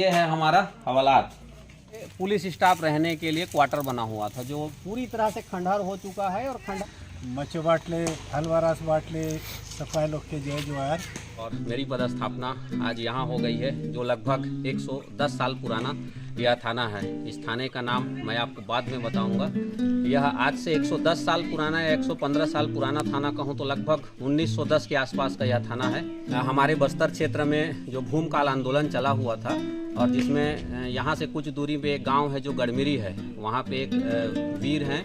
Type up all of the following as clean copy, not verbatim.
ये है हमारा हवालात। पुलिस स्टाफ रहने के लिए क्वार्टर बना हुआ था जो पूरी तरह से खंडहर हो चुका है और मच्छी बाटले हलवारास बाटले सफाई लोग के जय जोहार। और मेरी पदस्थापना आज यहाँ हो गई है जो लगभग 110 साल पुराना यह थाना है। इस थाने का नाम मैं आपको बाद में बताऊंगा। यह आज से 110 साल पुराना या 115 साल पुराना थाना कहूँ तो लगभग 1910 के आसपास का यह थाना है। हमारे बस्तर क्षेत्र में जो भूमकाल आंदोलन चला हुआ था और जिसमें यहाँ से कुछ दूरी पे एक गांव है जो गड़मिरी है, वहाँ पे एक वीर हैं,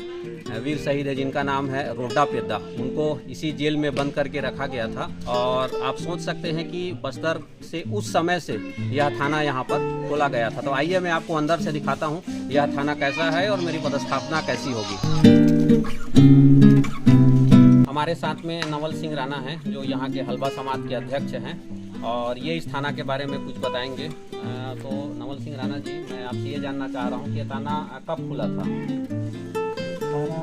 वीर शहीद है जिनका नाम है रोड्डा पेद्दा। उनको इसी जेल में बंद करके रखा गया था और आप सोच सकते हैं कि बस्तर से उस समय से यह थाना यहाँ पर खोला गया था। तो आइए मैं आपको अंदर से दिखाता हूँ यह थाना कैसा है और मेरी पदस्थापना कैसी होगी। हमारे साथ में नवल सिंह राणा हैं जो यहाँ के हलवा समाज के अध्यक्ष हैं और ये इस थाना के बारे में कुछ बताएंगे। तो नवल सिंह राणा जी, मैं आपसे ये जानना चाह रहा हूँ कि ये थाना कब खुला था? थाना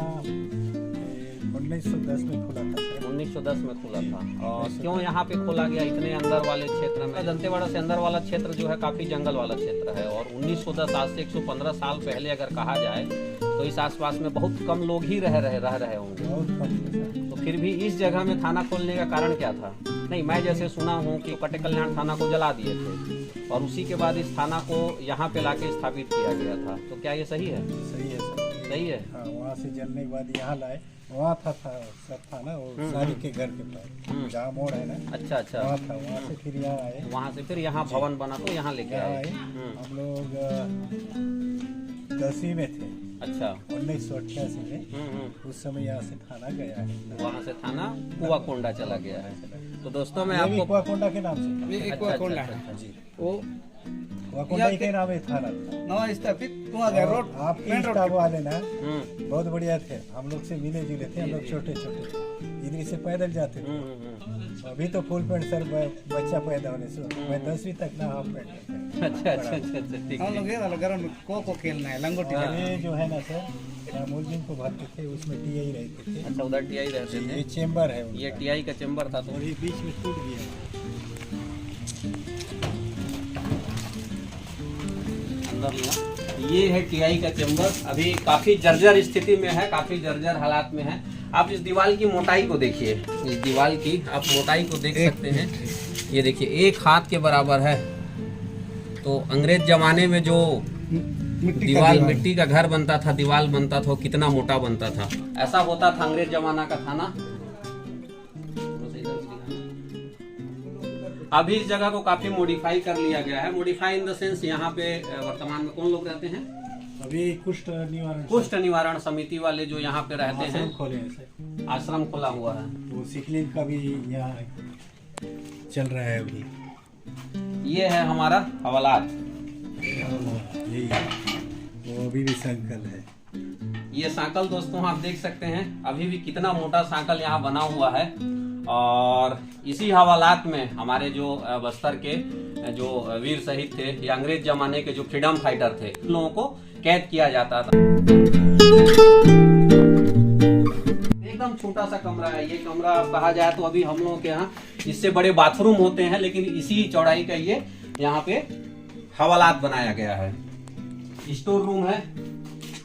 1910 में खुला था सर। 1910 में खुला था। और क्यों यहाँ पे खोला गया इतने अंदर वाले क्षेत्र में? दंतेवाड़ा से अंदर वाला क्षेत्र जो है काफ़ी जंगल वाला क्षेत्र है और 1910 आज से 115 साल पहले अगर कहा जाए तो इस आसपास में बहुत कम लोग ही रह रहे होंगे। बहुत कम है। तो फिर भी इस जगह में थाना खोलने का कारण क्या था? नहीं, मैं जैसे सुना हूँ कि कटे कल्याण थाना को जला दिए थे और उसी के बाद इस थाना को यहाँ पे लाके स्थापित किया गया था। तो क्या ये सही है? सही है सर, सही है। हाँ, वहाँ से जलने के बाद यहाँ लाए। वहाँ था सब था ना वो सारी के घर के पास जहाँ मोड़ है ना। अच्छा अच्छा। वहाँ था, वहाँ से फिर यहाँ आए। वहाँ से फिर यहाँ भवन बना तो यहाँ लेके यहाँ आए। आए। हम लोग 10वीं में थे। अच्छा। 1988 में उस समय यहाँ से थाना गया है। वहाँ से थाना कुआकोंडा चला गया है। तो दोस्तों मैं ये भी आपको कुआकोंडा के नाम से ये अच्छा, कुआकोंडा अच्छा, है अच्छा, जी। वो कुआकोंडा ही के नाम है थाना। नवा स्थापित कुआंगर रोड आपके मेन रोड स्टाफ वाले ना हम्म बहुत बढ़िया थे, हम लोग से मिले जुले थे। हम लोग छोटे छोटे इधर से पैदल जाते थे। अभी तो फुल पैंट सर बच्चा पैदा होने से मैं 10वीं तक ना हाफ पैंट में। अच्छा अच्छा अच्छा अच्छा, ठीक हम है। लोग ये वाला ग्राउंड में को खेलना है लंगोटी हाँ। खेलना है। ये जो है ना सर, यहाँ मुलजिम को भरते थे, उसमें टीआई रहते थे। अच्छा, उधर टीआई रहते ये थे। चेम्बर है उनका। ये टीआई का चेम्बर था। तो और ये बीच में टूट गया। अंदर लिया। ये है टीआई का चेम्बर, अभी काफी जर्जर स्थिति में है, काफी जर्जर हालात में है। आप इस दीवार की मोटाई को देखिए, इस दीवार की आप मोटाई को देख सकते हैं। ये देखिए 1 हाथ के बराबर है। तो अंग्रेज जमाने में जो दीवार मिट्टी का घर बनता था, दीवार बनता था, कितना मोटा बनता था। ऐसा होता था अंग्रेज जमाना का थाना। अभी इस जगह को काफी मॉडिफाई कर लिया गया है। मॉडिफाई इन द सेंस यहाँ पे वर्तमान में कौन लोग रहते हैं? अभी कुष्ठ निवारण समिति वाले जो यहाँ पे रहते हैं, खोले हैं सर। आश्रम खोला हुआ है। वो सिकलिंग का भी यहाँ चल रहा है अभी। ये है हमारा हवालात। यही है। वो अभी भी संकल है। ये सांकल दोस्तों आप देख सकते हैं, अभी भी कितना मोटा सांकल यहाँ बना हुआ है। और इसी हवालात में हमारे जो बस्तर के जो वीर शहीद थे या अंग्रेज जमाने के जो फ्रीडम फाइटर थे, उन लोगों को कैद किया जाता था। एकदम छोटा सा कमरा है ये कमरा। कहा जाए तो अभी हम लोगों के यहाँ इससे बड़े बाथरूम होते हैं, लेकिन इसी चौड़ाई का ये यहाँ पे हवालात बनाया गया है। स्टोर रूम है,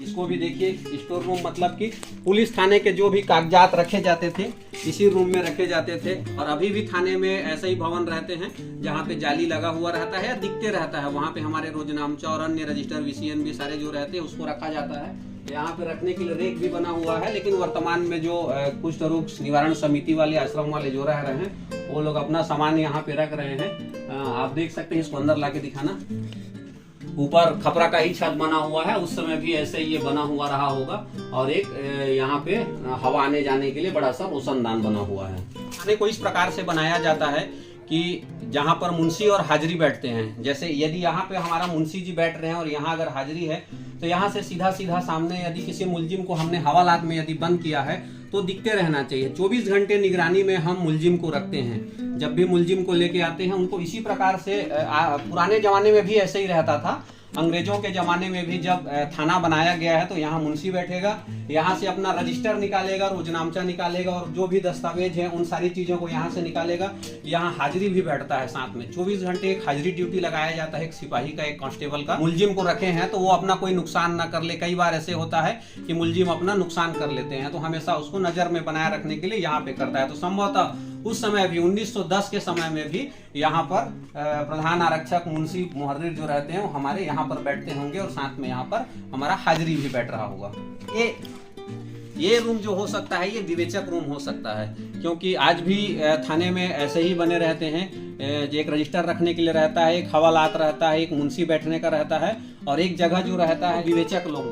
इसको भी देखिए। स्टोर रूम मतलब कि पुलिस थाने के जो भी कागजात रखे जाते थे इसी रूम में रखे जाते थे। और अभी भी थाने में ऐसे ही भवन रहते हैं जहाँ पे जाली लगा हुआ रहता है या दिखते रहता है। वहाँ पे हमारे रोजनामचा और अन्य रजिस्टर VCN भी सारे जो रहते हैं उसको रखा जाता है। यहाँ पे रखने के लिए रेक भी बना हुआ है। लेकिन वर्तमान में जो कुष्ठ रोग निवारण समिति वाले आश्रम वाले जो रह रहे हैं वो लोग अपना सामान यहाँ पे रख रहे हैं। आप देख सकते हैं, इसको अंदर ला के दिखाना। ऊपर खपरा का ही छत बना हुआ है, उस समय भी ऐसे ही ये बना हुआ रहा होगा। और एक यहाँ पे हवा आने जाने के लिए बड़ा सा रोशनदान बना हुआ है। थाने को इस प्रकार से बनाया जाता है कि जहाँ पर मुंशी और हाजिरी बैठते हैं, जैसे यदि यहाँ पे हमारा मुंशी जी बैठ रहे हैं और यहाँ अगर हाजिरी है तो यहाँ से सीधा सीधा सामने यदि किसी मुलजिम को हमने हवालात में यदि बंद किया है तो दिखते रहना चाहिए। 24 घंटे निगरानी में हम मुलजिम को रखते हैं। जब भी मुलजिम को लेके आते हैं उनको इसी प्रकार से पुराने जमाने में भी ऐसे ही रहता था। अंग्रेजों के जमाने में भी जब थाना बनाया गया है तो यहाँ मुंशी बैठेगा, यहाँ से अपना रजिस्टर निकालेगा, रोजनामचा निकालेगा और जो भी दस्तावेज है उन सारी चीजों को यहाँ से निकालेगा। यहाँ हाजिरी भी बैठता है साथ में, 24 घंटे एक हाजिरी ड्यूटी लगाया जाता है, एक सिपाही का, एक कांस्टेबल का। मुलजिम को रखे हैं तो वो अपना कोई नुकसान ना कर ले। कई बार ऐसे होता है कि मुलजिम अपना नुकसान कर लेते हैं, तो हमेशा उसको नजर में बनाए रखने के लिए यहाँ पे करता है। तो संभवतः उस समय भी 1910 के समय में भी यहाँ पर प्रधान आरक्षक, मुंशी, मुहर्रिर जो रहते हैं वो हमारे यहाँ पर बैठते होंगे और साथ में यहाँ पर हमारा हाजिरी भी बैठ रहा होगा। ये रूम जो हो सकता है ये विवेचक रूम हो सकता है, क्योंकि आज भी थाने में ऐसे ही बने रहते हैं। एक रजिस्टर रखने के लिए रहता है, एक हवालात रहता है, एक मुंशी बैठने का रहता है और एक जगह जो रहता है विवेचक लोग,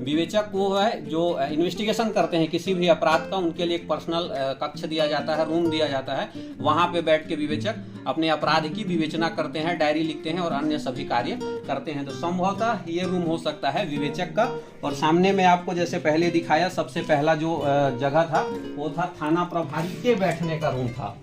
विवेचक वो है जो इन्वेस्टिगेशन करते हैं किसी भी अपराध का। उनके लिए एक पर्सनल कक्ष दिया जाता है, रूम दिया जाता है, वहां पे बैठ के विवेचक अपने अपराध की विवेचना करते हैं, डायरी लिखते हैं और अन्य सभी कार्य करते हैं। तो संभवतः ये रूम हो सकता है विवेचक का। और सामने में आपको जैसे पहले दिखाया, सबसे पहला जो जगह था वो था थाना प्रभारी के बैठने का रूम था।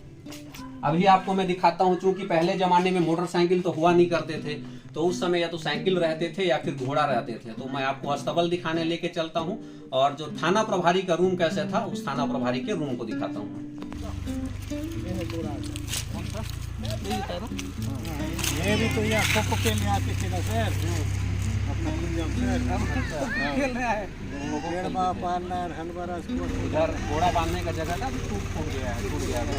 अभी आपको मैं दिखाता हूँ, चूंकि पहले जमाने में मोटरसाइकिल तो हुआ नहीं करते थे, तो उस समय या तो साइकिल रहते थे या फिर घोड़ा रहते थे। तो मैं आपको अस्तबल दिखाने लेके चलता हूँ और जो थाना प्रभारी का रूम कैसे था उस थाना प्रभारी के रूम को दिखाता हूँ। ये भी तो यहाँ खो-खो खेलने आते थे ना सर, अपना खेल रहा है। गेरमा पालना हलवारा इधर घोड़ा बांधने का जगह था, टूट गया है।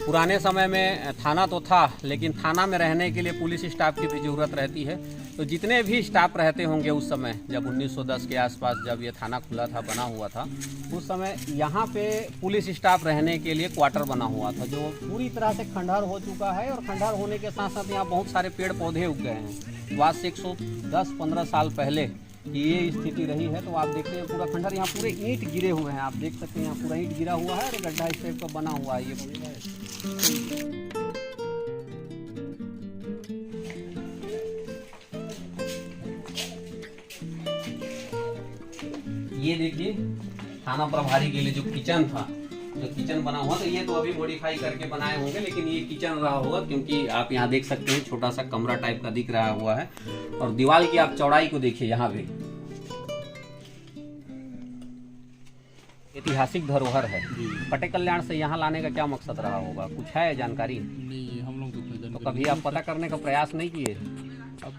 पुराने समय में थाना तो था, लेकिन थाना में रहने के लिए पुलिस स्टाफ की भी जरूरत रहती है। तो जितने भी स्टाफ रहते होंगे उस समय, जब 1910 के आसपास जब ये थाना खुला था, बना हुआ था, उस समय यहाँ पे पुलिस स्टाफ रहने के लिए क्वार्टर बना हुआ था, जो पूरी तरह से खंडहर हो चुका है। और खंडहर होने के साथ साथ यहाँ बहुत सारे पेड़ पौधे उग गए हैं। आज से 110-15 साल पहले ये स्थिति रही है। तो आप देखते हैं पूरा खंडहर, यहाँ पूरे ईंट गिरे हुए हैं, आप देख सकते हैं यहाँ पूरा ईंट गिरा हुआ है और गड्ढा इस टाइप का बना हुआ है। ये देखिए थाना प्रभारी के लिए जो किचन था, जो किचन बना हुआ, तो ये तो अभी मॉडिफाई करके बनाए होंगे, लेकिन ये किचन रहा होगा, क्योंकि आप यहाँ देख सकते हैं छोटा सा कमरा टाइप का दिख रहा हुआ है। और दीवार की आप चौड़ाई को देखिए, यहाँ पे ऐतिहासिक धरोहर है। फटे कल्याण से यहाँ लाने का क्या मकसद रहा होगा, कुछ है जानकारी? नहीं, हम लोग तो कभी आप पता करने का प्रयास नहीं किए? अब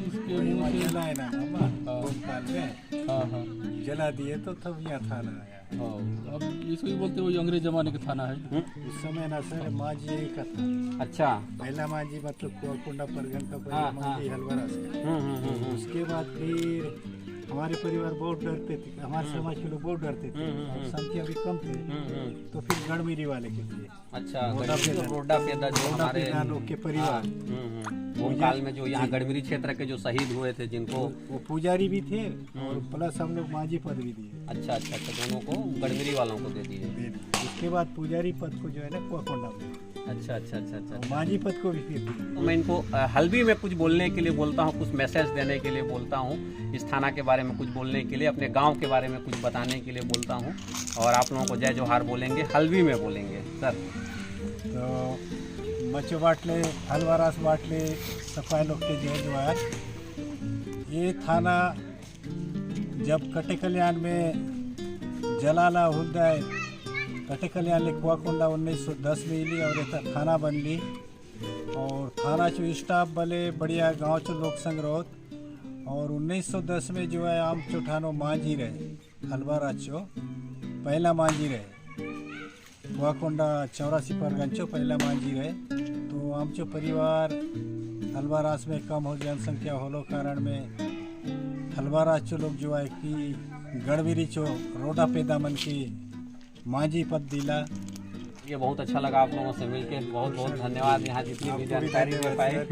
इसके मुंह से जला है ना मामा, भोपाल में हाँ जला दिए तो तब यहाँ थाना आया। हाँ, अब इसको ही बोलते वही अंग्रेज जमाने का थाना है। उस समय ना सर मांझी का था। अच्छा। पहला मांझी मतलब कुआकुंडा परगन का पहला हाँ, मांझी हलवारा से। उसके बाद फिर हमारे परिवार बहुत डरते थे, हमारे समाज के लोग बहुत डरते थे और संख्या भी कम थे, तो फिर गढ़मिरी वाले के थे। अच्छा, रोडा पेदा जो हमारे लोग के परिवार वो काल में जो यहाँ गढ़मिरी क्षेत्र के जो शहीद हुए थे, जिनको वो पुजारी भी थे और प्लस हम लोग मांझी पद भी दिए। अच्छा, दोनों को गढ़मिरी वालों को दे दिए। उसके बाद पुजारी पद को जो है ना कुआकुंडा में। अच्छा। मांझी पद को भी फिर दिए। तो मैं इनको हल्बी में कुछ बोलने के लिए बोलता हूँ, कुछ मैसेज देने के लिए बोलता हूँ, इस थाना के बारे में कुछ बोलने के लिए, अपने गांव के बारे में कुछ बताने के लिए बोलता हूँ, और आप लोगों को जय जोहार बोलेंगे, हल्बी में बोलेंगे सर। तो मच्छो बाटले, हलवारास बाटले, सफाई लोग के जय जोहार। ये थाना जब कटे कल्याण में जलाला हुद्दा कटे कल्याण ले कुआकुंडा 1910 में इली और ये थाना बनली। और थाना चो स्टाफ बले बढ़िया गांव चो लोक संग्रह। और 1910 में जो है आम चौठानो मांझी रहे, हलवारा चो पहला मांझी रहे, कुआकुंडा 84 परगंचो पहला मांझी रहे। तो आम चो परिवार हलवारास में कम हो जनसंख्या होलो कारण में हलवारास चो लोग जो है कि गढ़मिरी चो रोडा पैदा मन की मांझी पद दिला। ये बहुत अच्छा लगा आप लोगों से मिलके, बहुत बहुत धन्यवाद यहाँ जितनी भी जानकारी दे पाए।